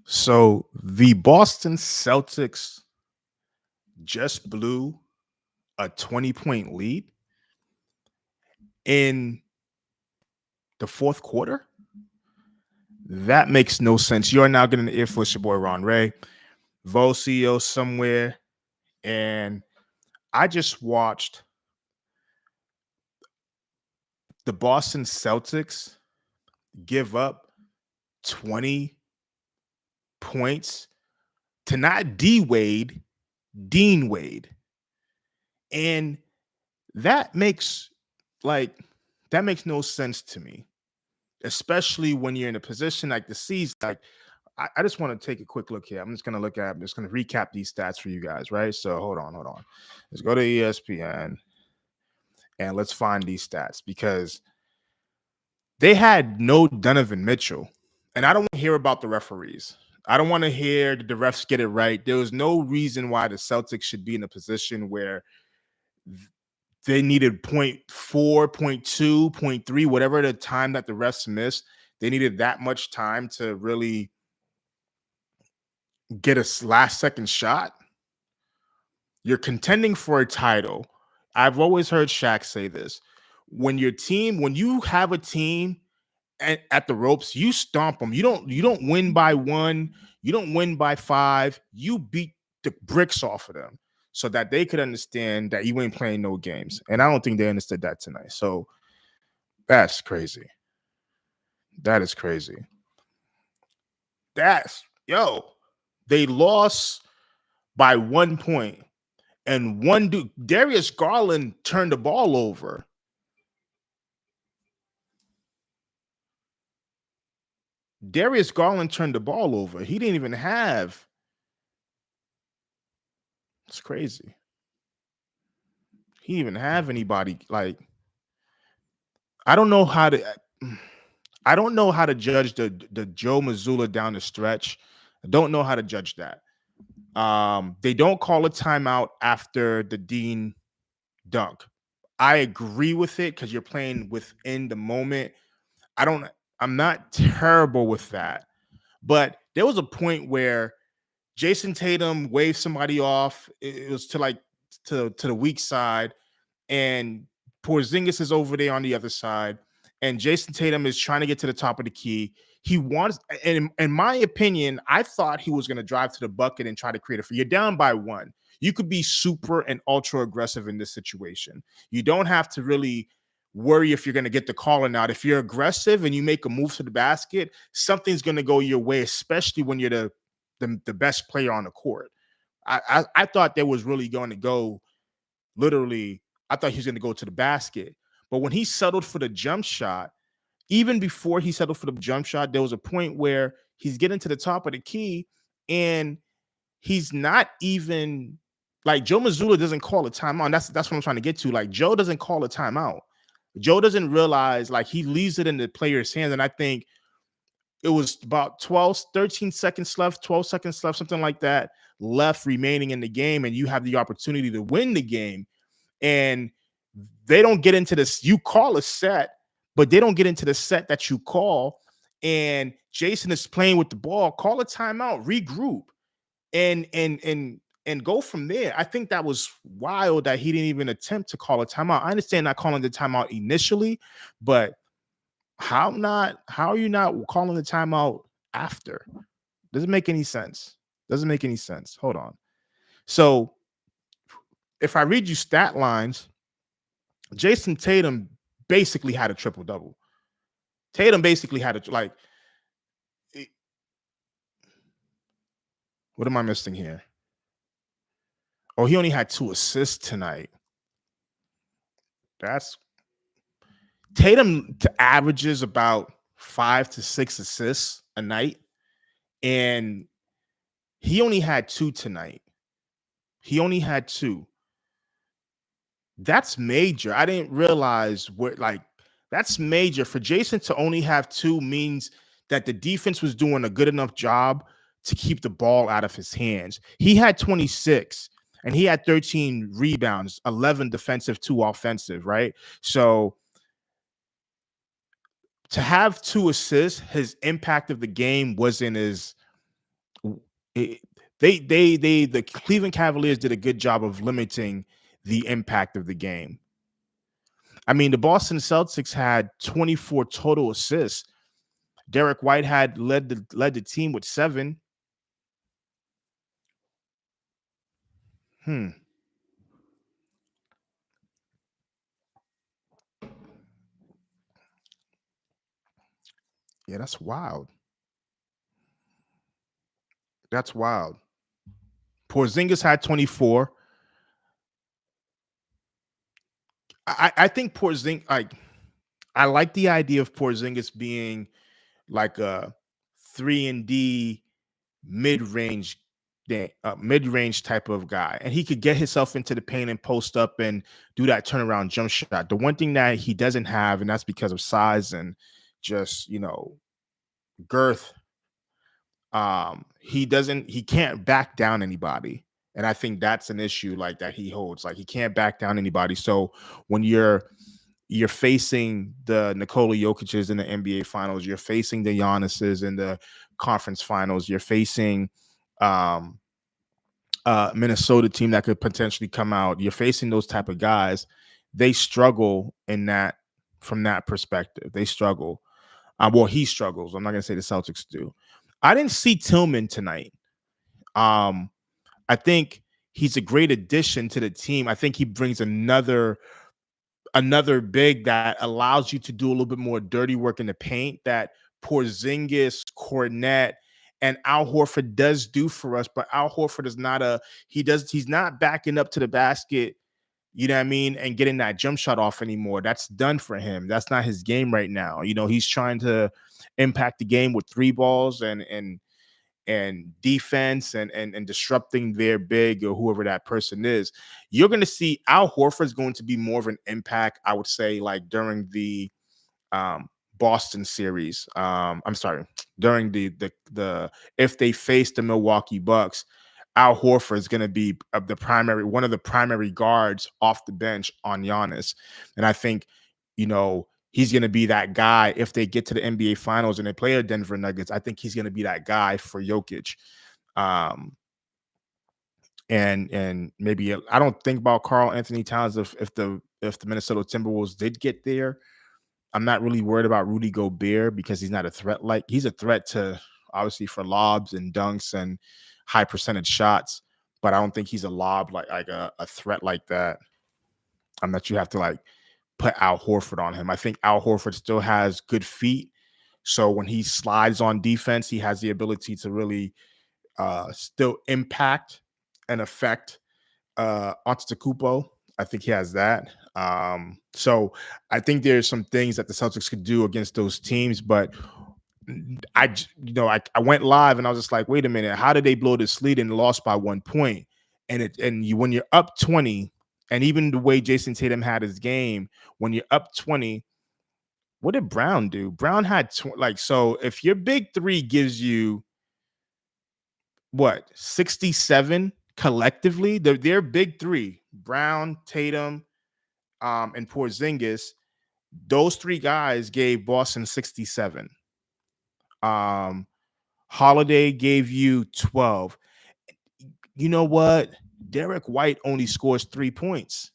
So the Boston Celtics just blew a 20-point lead in the fourth quarter. That makes no sense. You are now getting the ear for your boy Ron Ray, Vol CEO somewhere, and I just watched the Boston Celtics give up 20 points to not D Wade, Dean Wade. And that makes like that makes no sense to me, especially when you're in a position like the season. Like, I just want to take a quick look here. I'm just gonna recap these stats for you guys, right? So hold on. Let's go to ESPN and let's find these stats because they had no Donovan Mitchell. And I don't want to hear about the referees. I don't want to hear the refs get it right. There was no reason why the Celtics should be in a position where they needed point 4, point 2, point 3, whatever the time that the refs missed. They needed that much time to really get a last second shot. You're contending for a title. I've always heard Shaq say this. When you have a team at the ropes, you stomp them. You don't win by 1, you don't win by 5. You beat the bricks off of them so that they could understand that you ain't playing no games. And I don't think they understood that tonight. So that's crazy. That is crazy. They lost by 1 point. And one dude, Darius Garland, turned the ball over. Darius Garland turned the ball over. He didn't even have. It's crazy. He didn't even have anybody. Like, I don't know how to. I don't know how to judge the Joe Mazzulla down the stretch. I don't know how to judge that. They don't call a timeout after the Dean dunk. I agree with it because you're playing within the moment. I'm not terrible with that. But there was a point where Jason Tatum waved somebody off. It was to the weak side, and Porzingis is over there on the other side, and Jason Tatum is trying to get to the top of the key. He wants, and in my opinion, I thought he was going to drive to the bucket and try to create a free. You're down by 1. You could be super and ultra aggressive in this situation. You don't have to really worry if you're going to get the calling out. If you're aggressive and you make a move to the basket, something's going to go your way, especially when you're the best player on the court. I thought that was really going to go literally. I thought he was going to go to the basket. But when he settled for the jump shot, even before he settled for the jump shot, there was a point where he's getting to the top of the key and he's not even like Joe Mazzulla doesn't call a timeout. That's what I'm trying to get to. Like, Joe doesn't call a timeout. Joe doesn't realize, like, he leaves it in the player's hands. And I think it was about 13 seconds left, 12 seconds left, something like that, left remaining in the game. And you have the opportunity to win the game. And they don't get into this. You call a set, but they don't get into the set that you call. And Jason is playing with the ball. Call a timeout, regroup, and go from there. I think that was wild that he didn't even attempt to call a timeout. I understand not calling the timeout initially, but how are you not calling the timeout after? Doesn't make any sense. Doesn't make any sense. Hold on. So if I read you stat lines, Jason Tatum basically had a triple double. Tatum basically had what am I missing here? Oh, he only had 2 assists tonight. That's Tatum averages about 5 to 6 assists a night, and he only had 2 tonight. He only had 2. That's major. I didn't realize that's major. For Jason to only have 2 means that the defense was doing a good enough job to keep the ball out of his hands. He had 26 and he had 13 rebounds, 11 defensive, 2 offensive, right? So to have 2 assists, his impact of the game wasn't as it, the Cleveland Cavaliers did a good job of limiting the impact of the game. I mean, the Boston Celtics had 24 total assists. Derek White had led the team with 7. Hmm. Yeah, that's wild. That's wild. Porzingis had 24. I think Porzingis, like, I like the idea of Porzingis being like a 3 and D mid-range mid-range type of guy, and he could get himself into the paint and post up and do that turnaround jump shot. The one thing that he doesn't have, and that's because of size and just, girth, he can't back down anybody. And I think that's an issue like that he holds. Like, he can't back down anybody. So when you're facing the Nikola Jokic's in the NBA finals, you're facing the Giannis's in the conference finals, you're facing um Minnesota team that could potentially come out. You're facing those type of guys. They struggle in that, from that perspective. They struggle. Well, he struggles. I'm not gonna say the Celtics do. I didn't see Tillman tonight. Um, I think he's a great addition to the team. I think he brings another big that allows you to do a little bit more dirty work in the paint that Porzingis, Cornette, and Al Horford does do for us. But Al Horford is not he's not backing up to the basket, you know what I mean, and getting that jump shot off anymore. That's done for him. That's not his game right now. He's trying to impact the game with 3 balls and defense and disrupting their big or whoever that person is. You're going to see Al Horford is going to be more of an impact, I would say, like during the um, Boston series. I'm sorry, during the if they face the Milwaukee Bucks, Al Horford is going to be one of the primary guards off the bench on Giannis, and I think he's going to be that guy if they get to the NBA Finals and they play the Denver Nuggets. I think he's going to be that guy for Jokic. Um, and maybe I don't think about Karl Anthony Towns if the Minnesota Timberwolves did get there. I'm not really worried about Rudy Gobert because he's not a threat. Like, he's a threat to, obviously, for lobs and dunks and high percentage shots, but I don't think he's a lob like a threat like that. I'm not, you have to like put Al Horford on him. I think Al Horford still has good feet. So when he slides on defense, he has the ability to really still impact and affect Antetokounmpo. I think he has that. So I think there's some things that the Celtics could do against those teams, but I went live and I was just like, wait a minute, how did they blow this lead and lost by 1 point? When you're up 20, and even the way Jason Tatum had his game, when you're up 20, what did Brown do? Brown had so if your big three gives you what 67 collectively, their big three, Brown, Tatum, and Porzingis, those 3 guys gave Boston 67. Holiday gave you 12. You know what? Derek White only scores 3 points.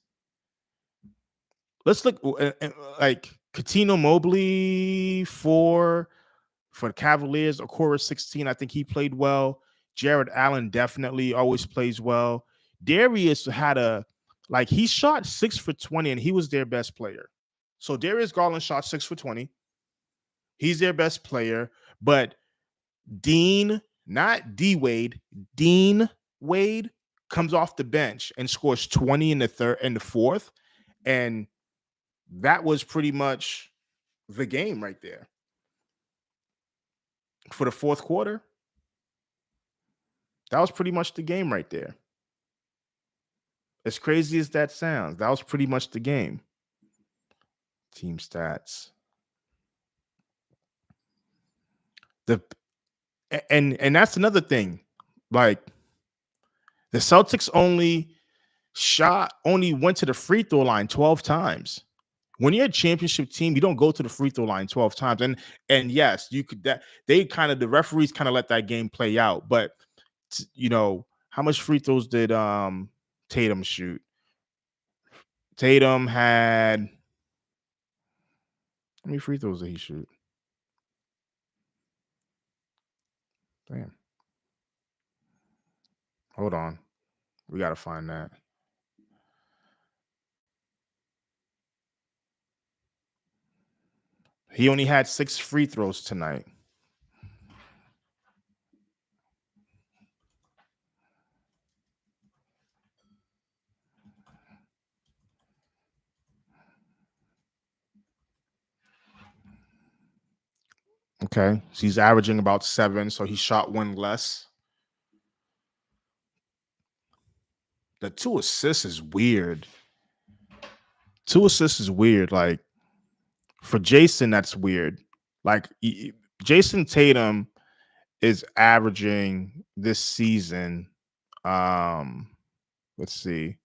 Let's look like Coutinho Mobley for the Cavaliers, Okoro 16. I think he played well. Jared Allen definitely always plays well. Darius he shot 6 for 20 and he was their best player. So Darius Garland shot 6 for 20. He's their best player, but Dean, not D Wade, Dean Wade comes off the bench and scores 20 in the third and the fourth. And that was pretty much the game right there. For the fourth quarter, that was pretty much the game right there. As crazy as that sounds, that was pretty much the game. Team stats. And that's another thing. Like, the Celtics only went to the free throw line 12 times. When you're a championship team, you don't go to the free throw line 12 times. And yes, you could the referees kind of let that game play out. But how much free throws did Tatum shoot? Tatum had how many free throws did he shoot? Damn. Hold on. We gotta find that. He only had 6 free throws tonight. Okay. So he's averaging about 7, so he shot one less. The 2 assists is weird. 2 assists is weird. Like for Jason, that's weird. Like Jason Tatum is averaging this season. Um, let's see.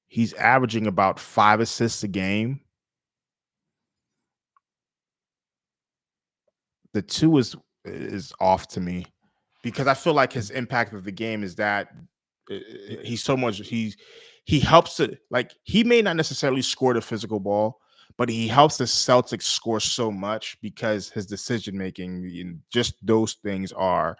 He's averaging about 5 assists a game. The two is off to me because I feel like his impact of the game is that he's so much he helps it like he may not necessarily score the physical ball, but he helps the Celtics score so much because his decision making, just those things are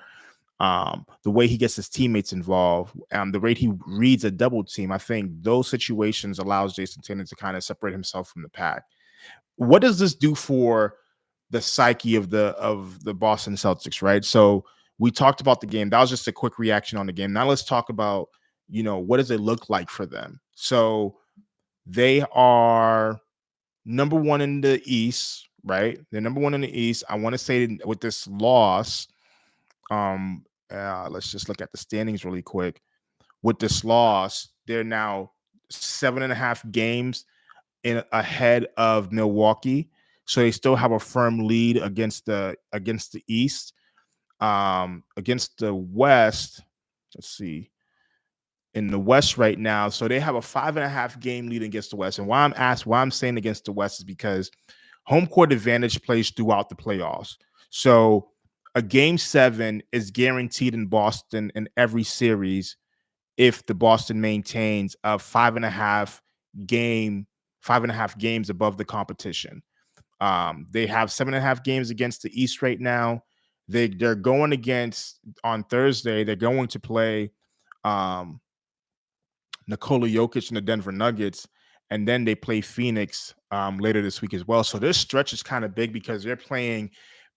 the way he gets his teammates involved, the way he reads a double team. I think those situations allows Jason Tatum to kind of separate himself from the pack. What does this do for the psyche of the Boston Celtics, right? So we talked about the game. That was just a quick reaction on the game. Now let's talk about, what does it look like for them? So they are number one in the East, right? They're number one in the East. I want to say with this loss, let's just look at the standings really quick. With this loss, they're now 7.5 games in ahead of Milwaukee. So they still have a firm lead against the East. Against the West, let's see. In the West right now, so they have a 5.5 game lead against the West. And why I'm saying against the West is because home court advantage plays throughout the playoffs. So a game 7 is guaranteed in Boston in every series if the Boston maintains a 5.5 games above the competition. They have 7.5 games against the East right now. They're going against on Thursday. They're going to play um, Nikola Jokic and the Denver Nuggets, and then they play Phoenix later this week as well. So this stretch is kind of big because they're playing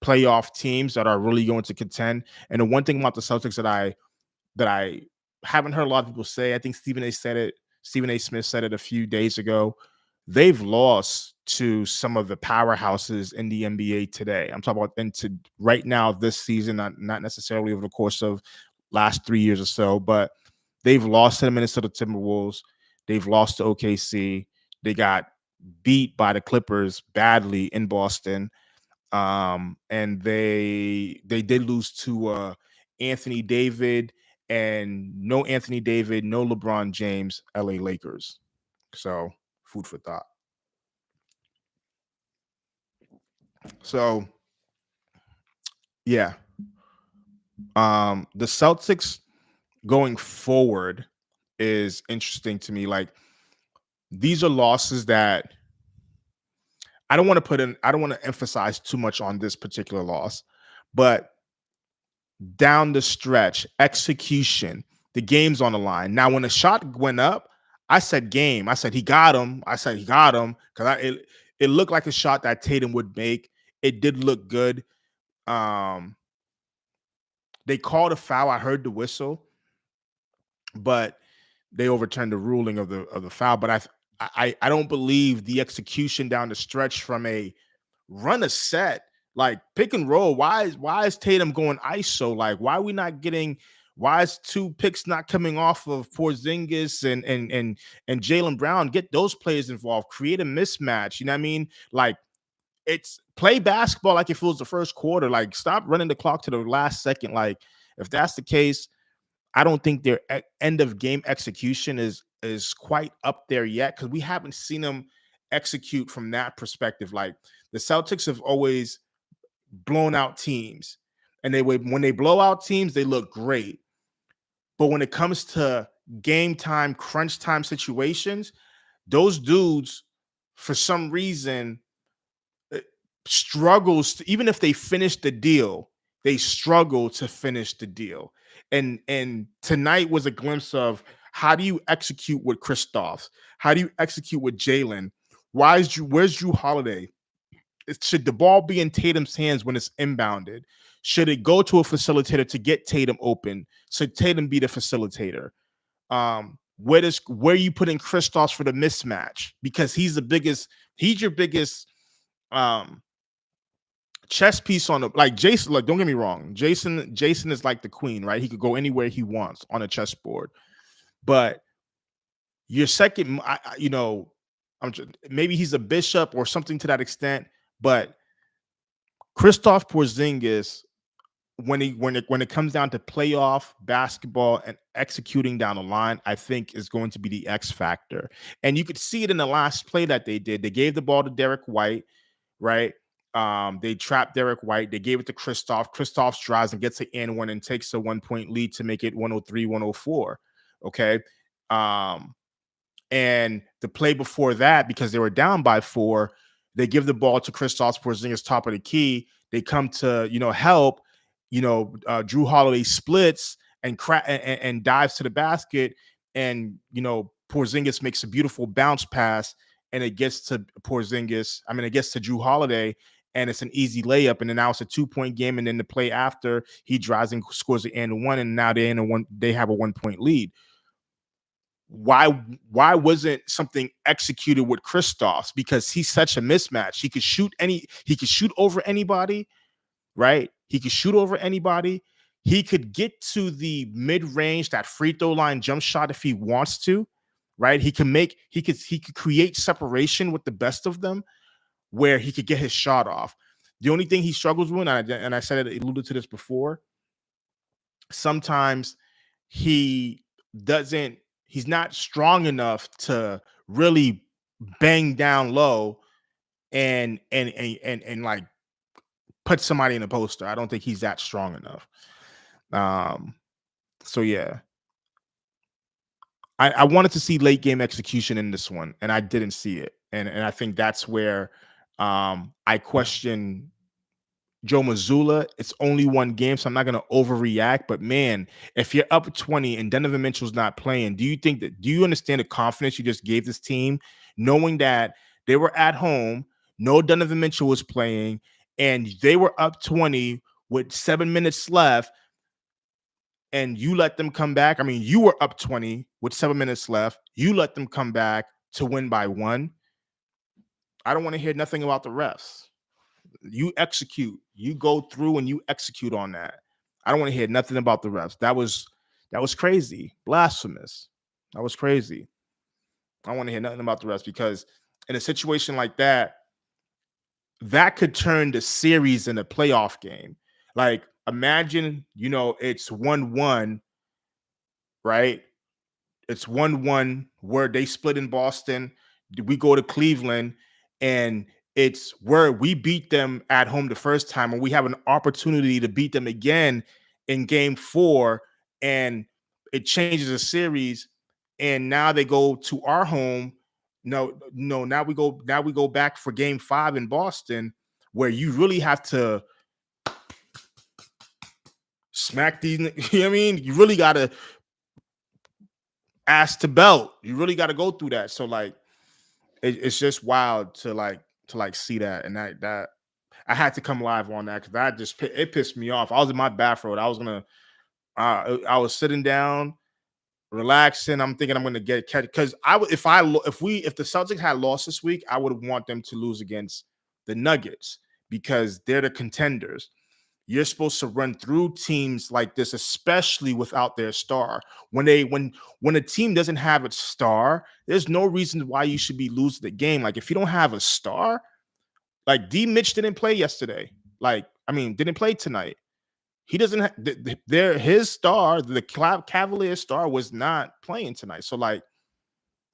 playoff teams that are really going to contend. And the one thing about the Celtics that I haven't heard a lot of people say, I think Stephen A. Smith said it a few days ago. They've lost to some of the powerhouses in the NBA today. I'm talking about into right now this season, not necessarily over the course of last 3 years or so, but they've lost to the Minnesota Timberwolves. They've lost to OKC. They got beat by the Clippers badly in Boston. And they did lose to Anthony David, and no Anthony David, no LeBron James, LA Lakers. So food for thought. So yeah. The Celtics going forward is interesting to me. Like these are losses that I don't want to emphasize too much on this particular loss, but down the stretch, execution, the game's on the line. Now, when the shot went up, I said game. I said he got him. I said he got him because it looked like a shot that Tatum would make. It did look good. Um, they called a foul. I heard the whistle, but they overturned the ruling of the foul. But I don't believe the execution down the stretch from a run a set like pick and roll. Why is Tatum going ISO? Like why is 2 picks not coming off of Porzingis and Jalen Brown? Get those players involved. Create a mismatch. You know what I mean? Like it's play basketball like if it was the first quarter. Like stop running the clock to the last second. Like if that's the case, I don't think their end of game execution is quite up there yet because we haven't seen them execute from that perspective. Like the Celtics have always blown out teams, And when they blow out teams, they look great. But when it comes to game time, crunch time situations, those dudes, for some reason, uh, struggles to, even if they finish the deal, they struggle to finish the deal. And tonight was a glimpse of how do you execute with Kristoff? How do you execute with Jalen? Where's Drew Holiday? Should the ball be in Tatum's hands when it's inbounded? Should it go to a facilitator to get Tatum open? Should Tatum be the facilitator? Where you put in Kristaps for the mismatch? Because he's your biggest um chess piece on the, like Jason. Like, don't get me wrong, Jason is like the queen, right? He could go anywhere he wants on a chessboard. But your second, maybe he's a bishop or something to that extent. But Kristaps Porzingis, when it comes down to playoff basketball and executing down the line, I think is going to be the X factor. And you could see it in the last play that they did. They gave the ball to Derek White, right? They trapped Derek White. They gave it to Kristoff. Kristoff drives and gets an and one and takes a 1 point lead to make it 103-104. Okay. And the play before that, because they were down by 4, they give the ball to Kristaps Porzingis, top of the key. They come to, help. Drew Holiday splits and dives to the basket, and Porzingis makes a beautiful bounce pass, and it gets to Porzingis. I mean, it gets to Drew Holiday, and it's an easy layup. And then now it's a 2-point game, and then the play after, he drives and scores the and one, and now they have a 1-point lead. Why wasn't something executed with Kristaps? Because he's such a mismatch. He could shoot over anybody, right? He could shoot over anybody. He could get to the mid-range, that free throw line jump shot if he wants to, right? He could create separation with the best of them where he could get his shot off. The only thing he struggles with, and I said it, alluded to this before, sometimes he's not strong enough to really bang down low and like put somebody in a poster. I don't think he's that strong enough. So yeah, I wanted to see late game execution in this one, and I didn't see it. And I think that's where I question Joe Mazzulla. It's only one game, so I'm not going to overreact. But man, if you're up 20 and Donovan Mitchell's not playing, do you understand the confidence you just gave this team, knowing that they were at home, no Donovan Mitchell was playing, and they were up 20 with 7 minutes left, and you let them come back? I mean, you were up 20 with 7 minutes left. You let them come back to win by 1. I don't want to hear nothing about the refs. You execute. You go through and you execute on that. I don't want to hear nothing about the refs. That was crazy. Blasphemous. That was crazy. I don't want to hear nothing about the refs, because in a situation like that, that could turn the series in a playoff game. Like, imagine, it's 1-1, right? It's 1-1 where they split in Boston. We go to Cleveland, and it's where we beat them at home the first time, and we have an opportunity to beat them again in game 4, and it changes the series. And now they go to our home. No, now we go back for game 5 in Boston, where you really have to smack these. You know what I mean? You really got to ass to belt. You really got to go through that. So like, it's just wild to see that. And that I had to come live on that, because it pissed me off. I was in my bathrobe. I was sitting down, relaxing. I'm thinking I'm gonna get catch, because if the Celtics had lost this week, I would want them to lose against the Nuggets, because they're the contenders. You're supposed to run through teams like this, especially without their star. When a team doesn't have its star, there's no reason why you should be losing the game. Like, if you don't have a star, like D Mitch didn't play yesterday. Didn't play tonight. He doesn't have his star, the Cavalier star, was not playing tonight. So like,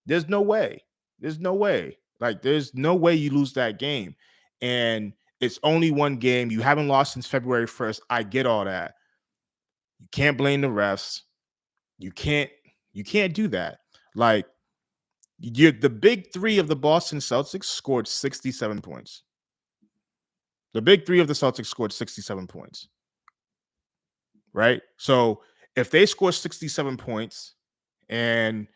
there's no way. There's no way. Like, there's no way you lose that game. And It's only one game. You haven't lost since February 1st. I get all that. You can't blame the refs. You can't you can't do that. Like the big three of the Boston Celtics scored 67 points. The big three of the Celtics scored 67 points. Right? So if they score 67 points and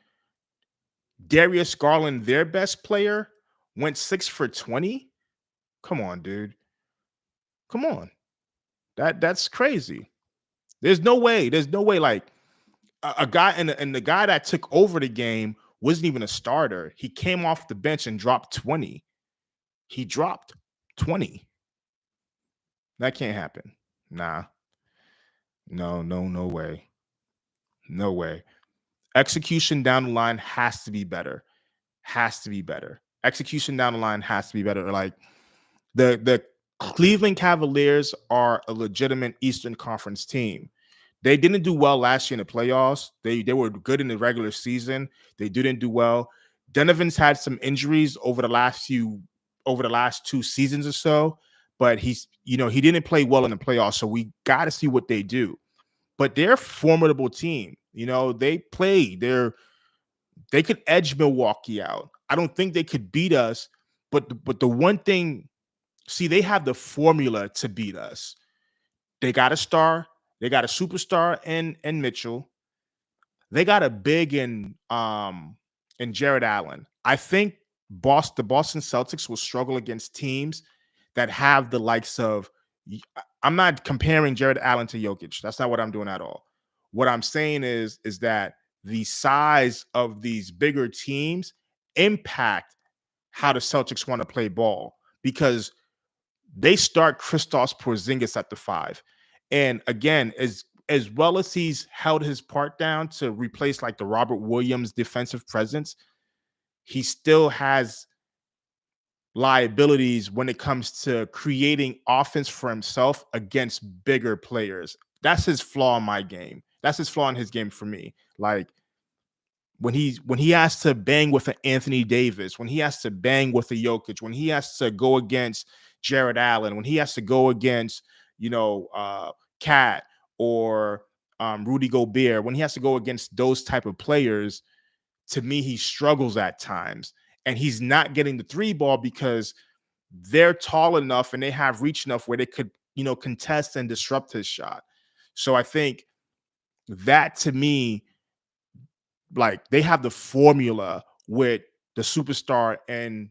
Darius Garland, their best player, went 6 for 20, come on, dude. Come on. That's crazy. There's no way. There's no way. Like a guy and the guy that took over the game wasn't even a starter. He came off the bench and dropped 20. He dropped 20. That can't happen. Nah. No, no, no way. No way. Execution down the line has to be better. Has to be better. Execution down the line has to be better. Like the Cleveland Cavaliers are a legitimate Eastern Conference team. They didn't do well last year in the playoffs. They were good in the regular season. They didn't do well. Donovan's had some injuries over the last 2 seasons or so, but he didn't play well in the playoffs. So we got to see what they do. But they're a formidable team. They could edge Milwaukee out. I don't think they could beat us, but the one thing, see, they have the formula to beat us. They got a star, they got a superstar in Mitchell. They got a big in Jared Allen. I think the Boston Celtics will struggle against teams that have the likes of. I'm not comparing Jared Allen to Jokic. That's not what I'm doing at all. What I'm saying is that the size of these bigger teams impact how the Celtics want to play ball because they start Kristaps Porzingis at the 5. And again, as well as he's held his part down to replace like the Robert Williams defensive presence, he still has liabilities when it comes to creating offense for himself against bigger players. That's his flaw in my game. That's his flaw in his game for me. Like when he has to bang with an Anthony Davis, when he has to bang with a Jokic, when he has to go against Jared Allen, when he has to go against Cat or Rudy Gobert, when he has to go against those type of players, to me he struggles at times, and he's not getting the three ball because they're tall enough and they have reach enough where they could contest and disrupt his shot. So I think that, to me, like, they have the formula with the superstar and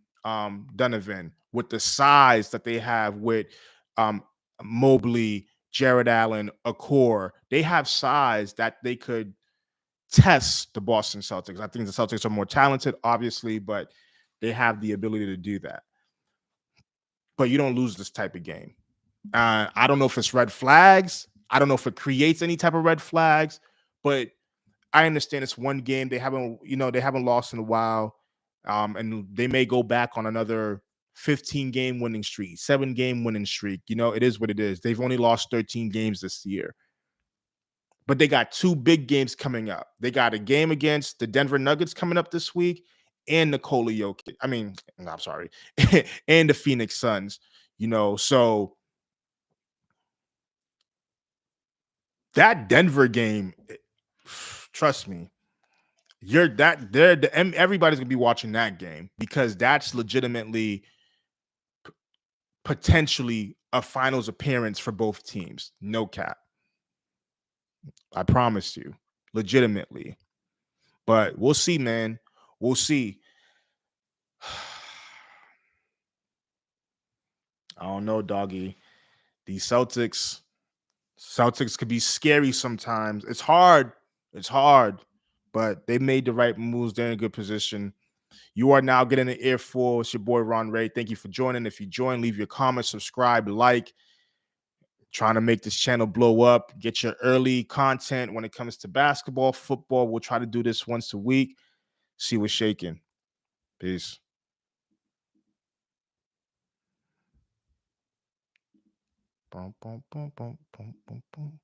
Donovan, with the size that they have with um, Mobley, Jared Allen, Accor. They have size that they could test the Boston Celtics. I think the Celtics are more talented, obviously, but they have the ability to do that. But you don't lose this type of game. I don't know if it's red flags. I don't know if it creates any type of red flags, but I understand it's one game. They haven't lost in a while. And they may go back on another 15-game winning streak, 7-game winning streak. It is what it is. They've only lost 13 games this year. But they got 2 big games coming up. They got a game against the Denver Nuggets coming up this week, and Nikola Jokic. I mean, no, I'm sorry, and the Phoenix Suns. So that Denver game, trust me, everybody's gonna be watching that game because that's legitimately potentially a finals appearance for both teams. No cap. I promise you, legitimately. But we'll see, man. We'll see. I don't know, doggy. These Celtics could be scary sometimes. It's hard. It's hard, but they made the right moves. They're in a good position. You are now getting an earful. It's your boy Ron Ray. Thank you for joining. If you join, leave your comment, subscribe, like. Trying to make this channel blow up. Get your early content when it comes to basketball, football. We'll try to do this once a week. See what's shaking. Peace. Boom, boom, boom, boom, boom, boom, boom.